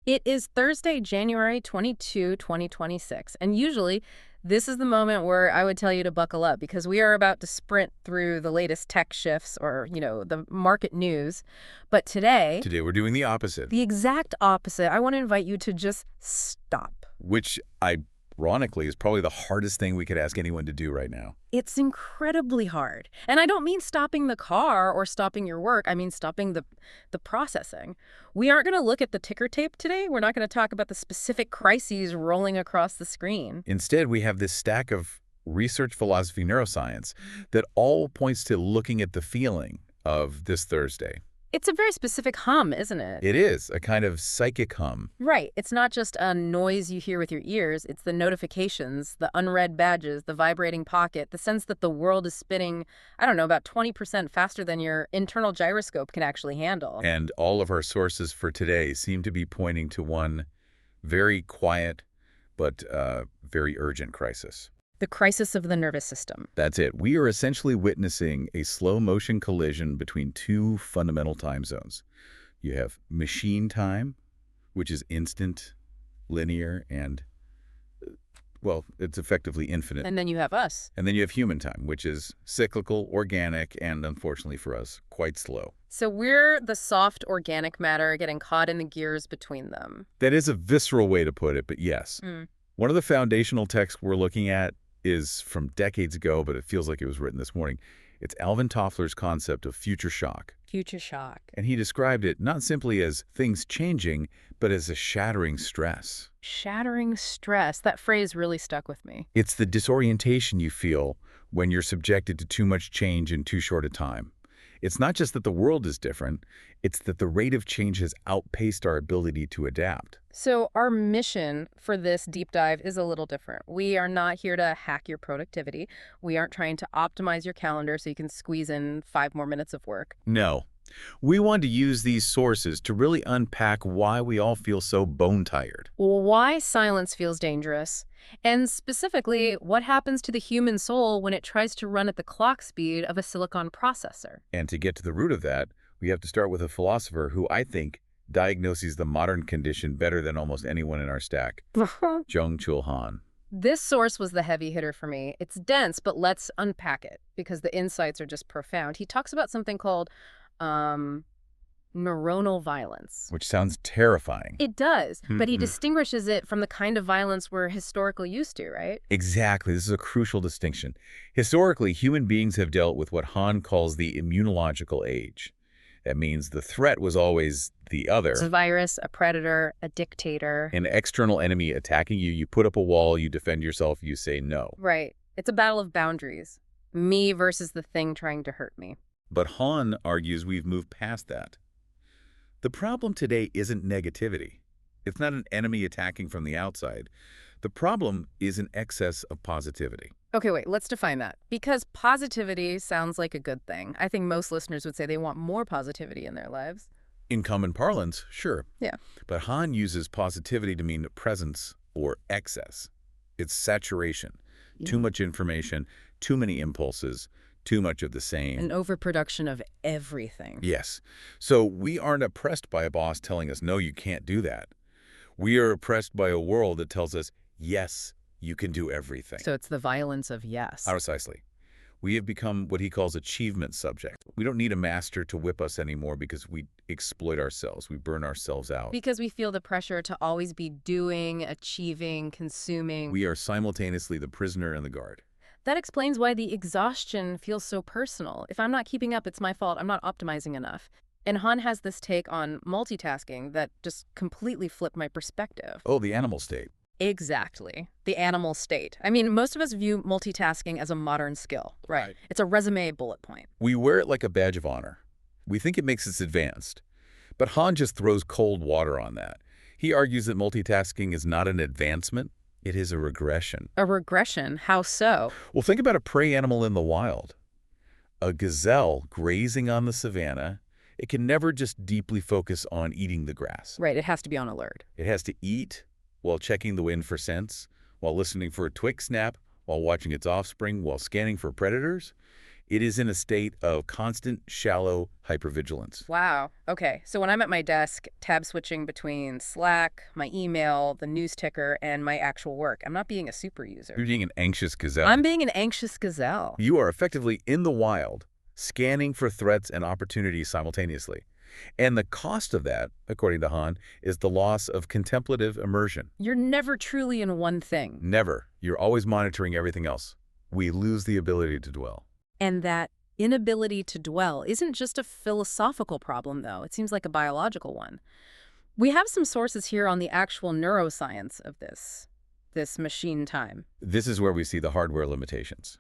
It is Thursday, January 22, 2026. And usually, this is the moment where I would tell you to buckle up because we are about to sprint through the latest tech shifts or, the market news. But today, Today we're doing the opposite, the exact opposite. I want to invite you to just stop. which ironically is probably the hardest thing we could ask anyone to do right now. It's incredibly hard. And I don't mean stopping the car or stopping your work. I mean stopping the processing. We aren't going to look at the ticker tape today. We're not going to talk about the specific crises rolling across the screen. Instead, we have this stack of research, philosophy, neuroscience that all points to looking at the feeling of this Thursday. It's a very specific hum, isn't it? It is a kind of psychic hum. Right. It's not just a noise you hear with your ears. It's the notifications, the unread badges, the vibrating pocket, the sense that the world is spinning, I don't know, about 20% faster than your internal gyroscope can actually handle. And all of our sources for today seem to be pointing to one very quiet but very urgent crisis. The crisis of the nervous system. That's it. We are essentially witnessing a slow-motion collision between two fundamental time zones. You have machine time, which is instant, linear, and, well, it's effectively infinite. And then you have us. And then you have human time, which is cyclical, organic, and unfortunately for us, quite slow. So we're the soft organic matter getting caught in the gears between them. That is a visceral way to put it, but yes. One of the foundational texts we're looking at is from decades ago, but it feels like it was written this morning. It's Alvin Toffler's concept of future shock. Future shock. And he described it not simply as things changing, but as a shattering stress. Shattering stress. That phrase really stuck with me. It's the disorientation you feel when you're subjected to too much change in too short a time. It's not just that the world is different, it's that the rate of change has outpaced our ability to adapt. So our mission for this deep dive is a little different. We are not here to hack your productivity. We aren't trying to optimize your calendar so you can squeeze in 5 more minutes of work. No. We want to use these sources to really unpack why we all feel so bone-tired. Why silence feels dangerous, and specifically, what happens to the human soul when it tries to run at the clock speed of a silicon processor. And to get to the root of that, we have to start with a philosopher who I think diagnoses the modern condition better than almost anyone in our stack, Byung-Chul Han. This source was the heavy hitter for me. It's dense, but let's unpack it because the insights are just profound. He talks about something called neuronal violence. Which sounds terrifying. It does, but he distinguishes it from the kind of violence we're historically used to, right? Exactly. This is a crucial distinction. Historically, human beings have dealt with what Han calls the immunological age. That means the threat was always the other. It's a virus, a predator, a dictator. An external enemy attacking you, you put up a wall, you defend yourself, you say no. Right. It's a battle of boundaries. Me versus the thing trying to hurt me. But Han argues we've moved past that. The problem today isn't negativity. It's not an enemy attacking from the outside. The problem is an excess of positivity. Okay, wait, let's define that. Because positivity sounds like a good thing. I think most listeners would say they want more positivity in their lives. In common parlance, sure. Yeah. But Han uses positivity to mean presence or excess. It's saturation. Too much information, too many impulses, too much of the same. An overproduction of everything. Yes. So we aren't oppressed by a boss telling us, no, you can't do that. We are oppressed by a world that tells us, yes, you can do everything. So it's the violence of yes. Precisely. We have become what he calls achievement subject. We don't need a master to whip us anymore because we exploit ourselves. We burn ourselves out. Because we feel the pressure to always be doing, achieving, consuming. We are simultaneously the prisoner and the guard. That explains why the exhaustion feels so personal. If I'm not keeping up, it's my fault. I'm not optimizing enough. And Han has this take on multitasking that just completely flipped my perspective. Oh, the animal state. Exactly. The animal state. I mean, most of us view multitasking as a modern skill, right? It's a resume bullet point. We wear it like a badge of honor. We think it makes us advanced. But Han just throws cold water on that. He argues that multitasking is not an advancement. It is a regression. A regression? How so? Well, think about a prey animal in the wild. A gazelle grazing on the savanna, it can never just deeply focus on eating the grass. Right, it has to be on alert. It has to eat while checking the wind for scents, while listening for a twig snap, while watching its offspring, while scanning for predators. It is in a state of constant, shallow hypervigilance. Wow. Okay. So when I'm at my desk, tab switching between Slack, my email, the news ticker, and my actual work, I'm not being a super user. You're being an anxious gazelle. I'm being an anxious gazelle. You are effectively in the wild, scanning for threats and opportunities simultaneously. And the cost of that, according to Hahn, is the loss of contemplative immersion. You're never truly in one thing. Never. You're always monitoring everything else. We lose the ability to dwell. And that inability to dwell isn't just a philosophical problem, though. It seems like a biological one. We have some sources here on the actual neuroscience of this machine time. This is where we see the hardware limitations.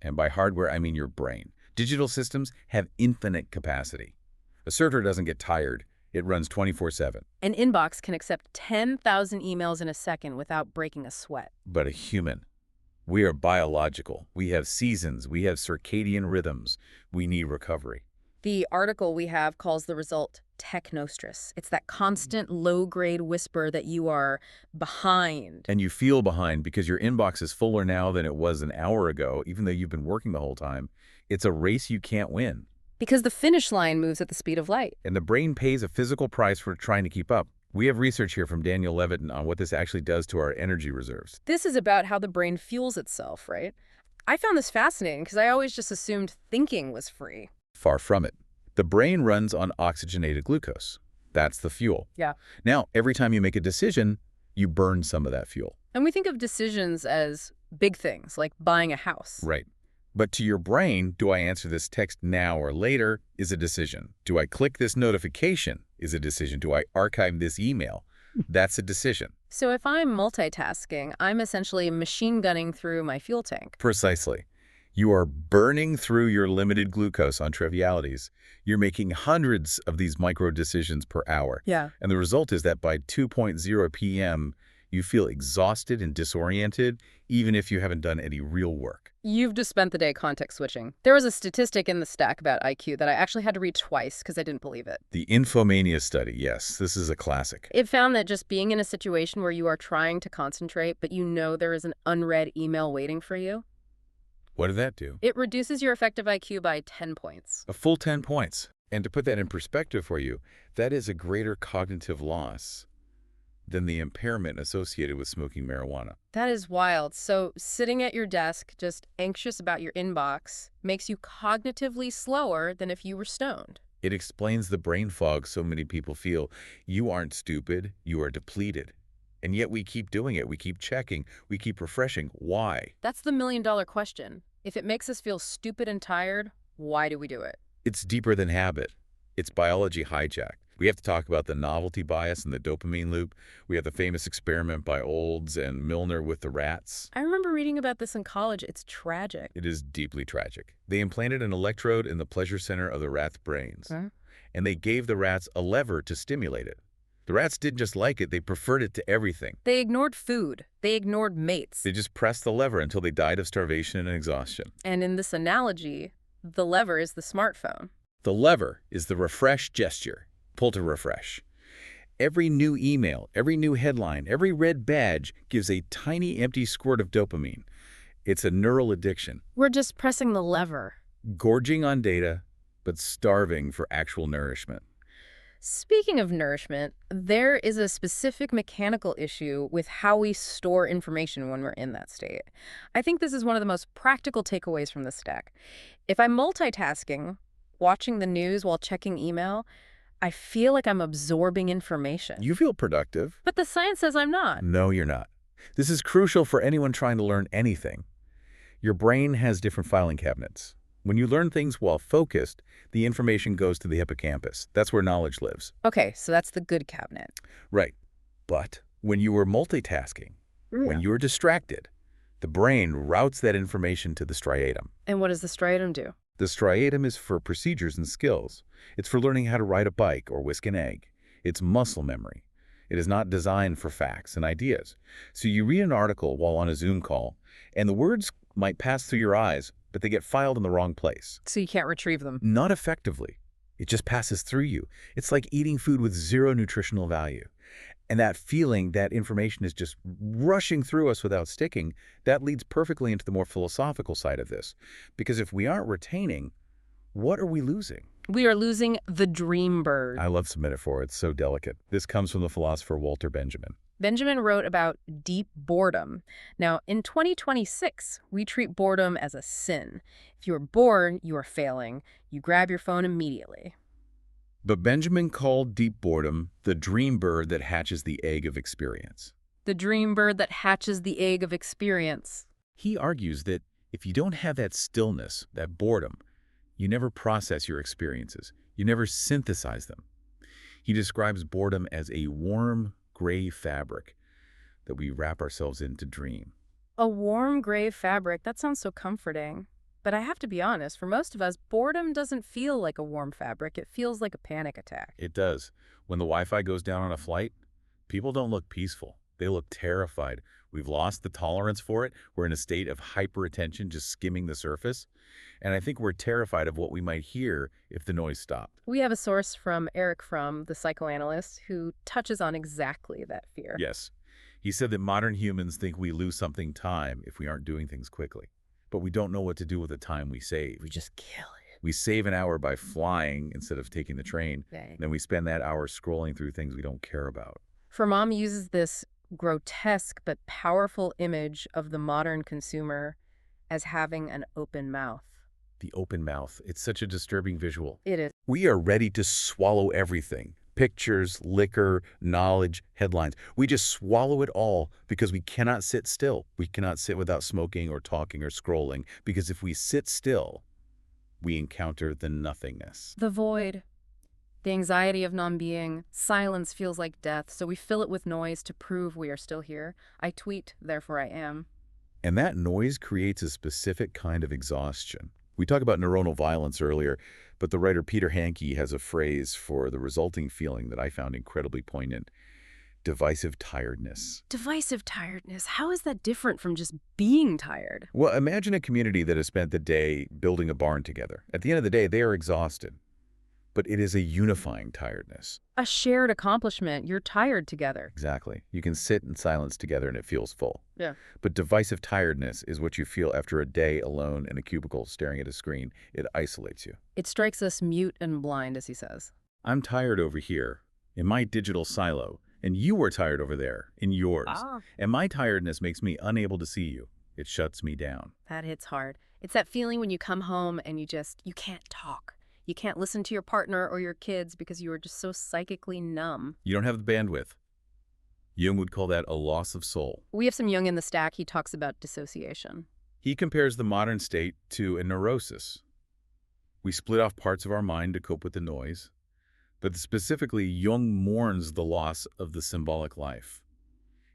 And by hardware, I mean your brain. Digital systems have infinite capacity. A server doesn't get tired. It runs 24/7. An inbox can accept 10,000 emails in a second without breaking a sweat. But a human, we are biological. We have seasons. We have circadian rhythms. We need recovery. The article we have calls the result technostress. It's that constant low-grade whisper that you are behind. And you feel behind because your inbox is fuller now than it was an hour ago, even though you've been working the whole time. It's a race you can't win. Because the finish line moves at the speed of light. And the brain pays a physical price for trying to keep up. We have research here from Daniel Levitin on what this actually does to our energy reserves. This is about how the brain fuels itself, right? I found this fascinating because I always just assumed thinking was free. Far from it. The brain runs on oxygenated glucose. That's the fuel. Yeah. Now, every time you make a decision, you burn some of that fuel. And we think of decisions as big things, like buying a house. Right. But to your brain, do I answer this text now or later is a decision. Do I click this notification is a decision. Do I archive this email? That's a decision. So if I'm multitasking, I'm essentially machine gunning through my fuel tank. Precisely. You are burning through your limited glucose on trivialities. You're making hundreds of these micro decisions per hour. Yeah. And the result is that by 2:00 p.m., you feel exhausted and disoriented, even if you haven't done any real work. You've just spent the day context switching. There was a statistic in the stack about IQ that I actually had to read twice because I didn't believe it. The Infomania study, yes, this is a classic. It found that just being in a situation where you are trying to concentrate, but you know there is an unread email waiting for you, What did that do? it reduces your effective IQ by 10 points. A full 10 points. And to put that in perspective for you, that is a greater cognitive loss than the impairment associated with smoking marijuana. That is wild. So sitting at your desk, just anxious about your inbox, makes you cognitively slower than if you were stoned. It explains the brain fog so many people feel. You aren't stupid, you are depleted. And yet we keep doing it. We keep checking. We keep refreshing. Why? That's the million-dollar question. If it makes us feel stupid and tired, why do we do it? It's deeper than habit. It's biology hijacked. We have to talk about the novelty bias and the dopamine loop. We have the famous experiment by Olds and Milner with the rats. I remember reading about this in college. It's tragic. It is deeply tragic. They implanted an electrode in the pleasure center of the rats' brains, and they gave the rats a lever to stimulate it. The rats didn't just like it, they preferred it to everything. They ignored food. They ignored mates. They just pressed the lever until they died of starvation and exhaustion. And in this analogy, the lever is the smartphone. The lever is the refresh gesture. Pull to refresh. Every new email, every new headline, every red badge gives a tiny empty squirt of dopamine. It's a neural addiction. We're just pressing the lever. Gorging on data, but starving for actual nourishment. Speaking of nourishment, there is a specific mechanical issue with how we store information when we're in that state. I think this is one of the most practical takeaways from this stack. If I'm multitasking, watching the news while checking email, I feel like I'm absorbing information. You feel productive. But the science says I'm not. No, you're not. This is crucial for anyone trying to learn anything. Your brain has different filing cabinets. When you learn things while focused, the information goes to the hippocampus. That's where knowledge lives. Okay, so that's the good cabinet. Right. But when you were multitasking, when you were distracted, the brain routes that information to the striatum. And what does the striatum do? The striatum is for procedures and skills. It's for learning how to ride a bike or whisk an egg. It's muscle memory. It is not designed for facts and ideas. So you read an article while on a Zoom call, and the words might pass through your eyes, but they get filed in the wrong place. So you can't retrieve them. Not effectively. It just passes through you. It's like eating food with zero nutritional value. And that feeling, that information is just rushing through us without sticking, that leads perfectly into the more philosophical side of this. Because if we aren't retaining, what are we losing? We are losing the dream bird. I love this metaphor. It's so delicate. This comes from the philosopher Walter Benjamin. Benjamin wrote about deep boredom. Now, in 2026, we treat boredom as a sin. If you're bored, you are failing. You grab your phone immediately. But Benjamin called deep boredom the dream bird that hatches the egg of experience. The dream bird that hatches the egg of experience. He argues that if you don't have that stillness, that boredom, you never process your experiences. You never synthesize them. He describes boredom as a warm, gray fabric that we wrap ourselves in to dream. A warm gray fabric, that sounds so comforting. But I have to be honest, for most of us, boredom doesn't feel like a warm fabric. It feels like a panic attack. It does. When the Wi-Fi goes down on a flight, people don't look peaceful. They look terrified. We've lost the tolerance for it. We're in a state of hyper-attention, just skimming the surface. And I think we're terrified of what we might hear if the noise stopped. We have a source from Eric Fromm, the psychoanalyst, who touches on exactly that fear. Yes. He said that modern humans think we lose something time if we aren't doing things quickly. But we don't know what to do with the time we save. We just kill it. We save an hour by flying instead of taking the train. Right. Then we spend that hour scrolling through things we don't care about. Fromm uses this grotesque but powerful image of the modern consumer as having an open mouth. The open mouth. It's such a disturbing visual. It is. We are ready to swallow everything. Pictures, liquor, knowledge, headlines. We just swallow it all because we cannot sit still. We cannot sit without smoking or talking or scrolling, because if we sit still, we encounter the nothingness. The void. The anxiety of non-being. Silence feels like death, so we fill it with noise to prove we are still here. I tweet, therefore I am. And that noise creates a specific kind of exhaustion. We talked about neuronal violence earlier, but the writer Peter Hanke has a phrase for the resulting feeling that I found incredibly poignant: divisive tiredness. Divisive tiredness. How is that different from just being tired? Well, imagine a community that has spent the day building a barn together. At the end of the day, they are exhausted, but it is a unifying tiredness. A shared accomplishment. You're tired together. Exactly. You can sit in silence together and it feels full. Yeah. But divisive tiredness is what you feel after a day alone in a cubicle staring at a screen. It isolates you. It strikes us mute and blind, as he says. I'm tired over here in my digital silo, and you are tired over there in yours. And my tiredness makes me unable to see you. It shuts me down. That hits hard. It's that feeling when you come home and you can't talk. You can't listen to your partner or your kids because you are just so psychically numb. You don't have the bandwidth. Jung would call that a loss of soul. We have some Jung in the stack. He talks about dissociation. He compares the modern state to a neurosis. We split off parts of our mind to cope with the noise, but specifically, Jung mourns the loss of the symbolic life.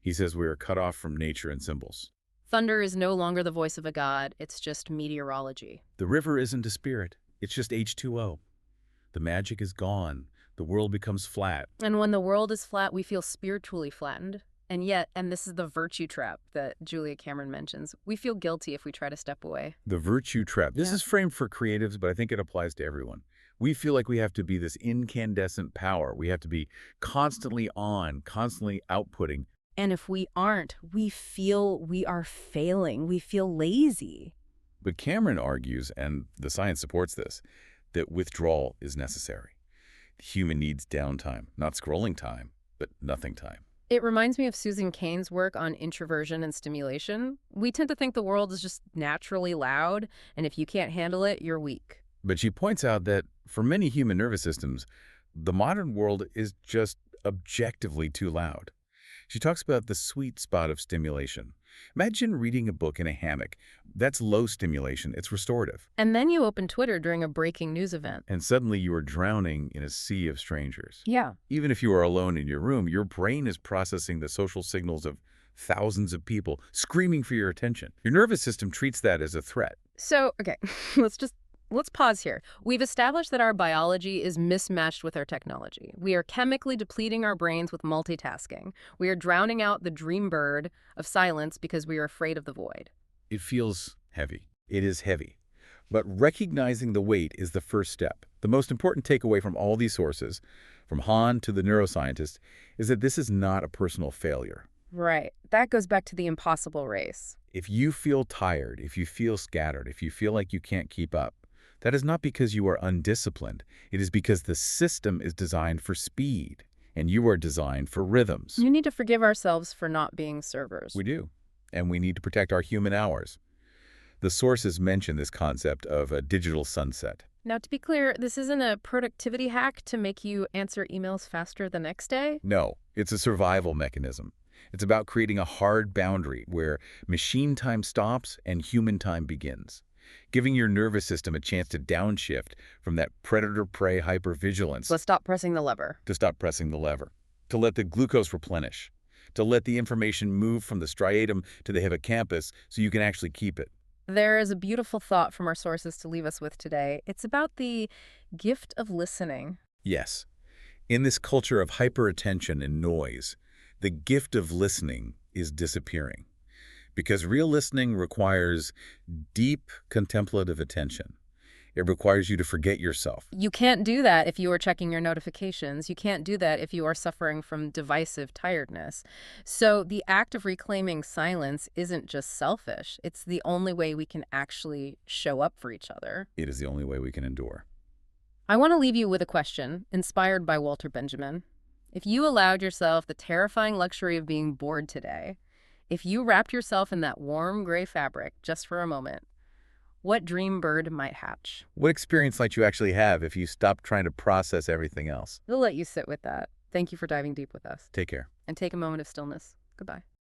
He says we are cut off from nature and symbols. Thunder is no longer the voice of a god. It's just meteorology. The river isn't a spirit. It's just H2O. The magic is gone. The world becomes flat. And when the world is flat, we feel spiritually flattened. And yet, and this is the virtue trap that Julia Cameron mentions, we feel guilty if we try to step away. The virtue trap. This is framed for creatives, but I think it applies to everyone. We feel like we have to be this incandescent power. We have to be constantly on, constantly outputting. And if we aren't, we feel we are failing. We feel lazy. But Cameron argues, and the science supports this, that withdrawal is necessary. The human needs downtime, not scrolling time, but nothing time. It reminds me of Susan Cain's work on introversion and stimulation. We tend to think the world is just naturally loud, and if you can't handle it, you're weak. But she points out that for many human nervous systems, the modern world is just objectively too loud. She talks about the sweet spot of stimulation. Imagine reading a book in a hammock. That's low stimulation. It's restorative. And then you open Twitter during a breaking news event. And suddenly you are drowning in a sea of strangers. Yeah. Even if you are alone in your room, your brain is processing the social signals of thousands of people screaming for your attention. Your nervous system treats that as a threat. So, okay, let's pause here. We've established that our biology is mismatched with our technology. We are chemically depleting our brains with multitasking. We are drowning out the dream bird of silence because we are afraid of the void. It feels heavy. It is heavy. But recognizing the weight is the first step. The most important takeaway from all these sources, from Han to the neuroscientist, is that this is not a personal failure. Right. That goes back to the impossible race. If you feel tired, if you feel scattered, if you feel like you can't keep up, that is not because you are undisciplined. It is because the system is designed for speed, and you are designed for rhythms. You need to forgive ourselves for not being servers. We do. And we need to protect our human hours. The sources mention this concept of a digital sunset. Now, to be clear, this isn't a productivity hack to make you answer emails faster the next day. No, it's a survival mechanism. It's about creating a hard boundary where machine time stops and human time begins, giving your nervous system a chance to downshift from that predator-prey hypervigilance Let's stop pressing the lever. to stop pressing the lever, to let the glucose replenish, to let the information move from the striatum to the hippocampus so you can actually keep it. There is a beautiful thought from our sources to leave us with today. It's about the gift of listening. Yes, in this culture of hyperattention and noise, the gift of listening is disappearing. Because real listening requires deep contemplative attention. It requires you to forget yourself. You can't do that if you are checking your notifications. You can't do that if you are suffering from divisive tiredness. So the act of reclaiming silence isn't just selfish. It's the only way we can actually show up for each other. It is the only way we can endure. I want to leave you with a question inspired by Walter Benjamin. If you allowed yourself the terrifying luxury of being bored today, if you wrapped yourself in that warm gray fabric just for a moment, what dream bird might hatch? What experience might you actually have if you stopped trying to process everything else? We'll let you sit with that. Thank you for diving deep with us. Take care. And take a moment of stillness. Goodbye.